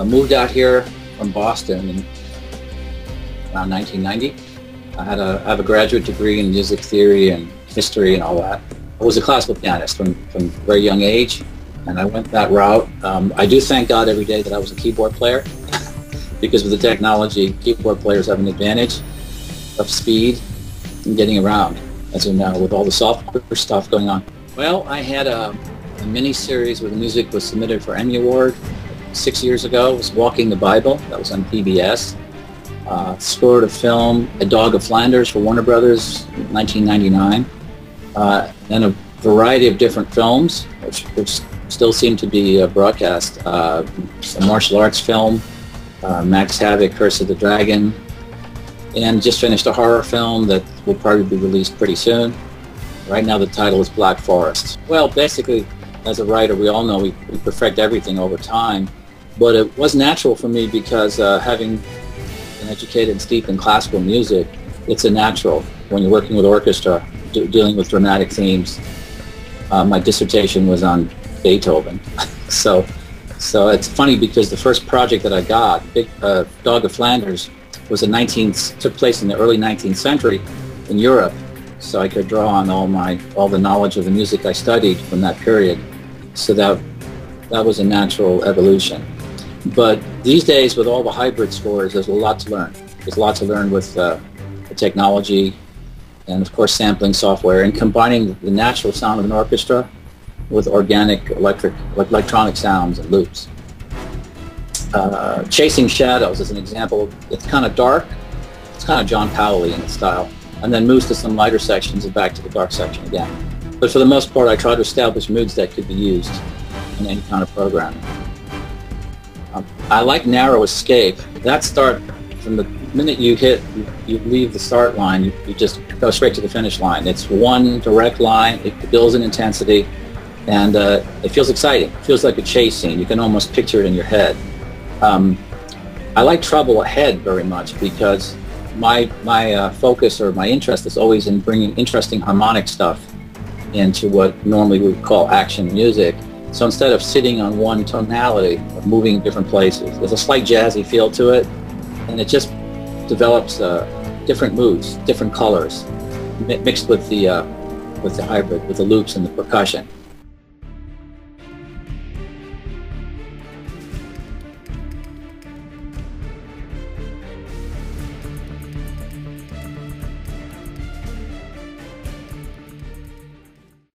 Moved out here from Boston in around 1990. I have a graduate degree in music theory and history and all that. I was a classical pianist from a very young age, and I went that route. I do thank God every day that I was a keyboard player because with the technology, keyboard players have an advantage of speed and getting around, as you know, with all the software stuff going on. Well, I had a mini-series where the music was submitted for Emmy Award 6 years ago. It was Walking the Bible. That was on PBS. Scored a film, A Dog of Flanders, for Warner Brothers in 1999. And a variety of different films, which still seem to be broadcast. A martial arts film, Max Havoc, Curse of the Dragon, and just finished a horror film that will probably be released pretty soon. Right now the title is Black Forest. Well, basically, as a writer, we all know we perfect everything over time, but it was natural for me because having been educated and steeped in classical music, it's a natural when you're working with orchestra, dealing with dramatic themes. My dissertation was on Beethoven. so it's funny because the first project that I got, Dog of Flanders, took place in the early 19th century in Europe. So I could draw on all the knowledge of the music I studied from that period. So that was a natural evolution. But these days, with all the hybrid scores, there's a lot to learn. There's a lot to learn with the technology and, of course, sampling software and combining the natural sound of an orchestra with organic electronic sounds and loops. Chasing Shadows is an example. It's kind of dark. It's kind of John Powell-y in its style, and then moves to some lighter sections and back to the dark section again. But for the most part, I try to establish moods that could be used in any kind of programming. I like narrow escape. That start, from the minute you leave the start line, you just go straight to the finish line. It's one direct line. It builds in intensity, and it feels exciting. It feels like a chase scene. You can almost picture it in your head. I like treble ahead very much because my focus or my interest is always in bringing interesting harmonic stuff into what normally we would call action music. So instead of sitting on one tonality or moving different places, there's a slight jazzy feel to it, and it just develops different moods, different colors, mixed with the hybrid, with the loops and the percussion.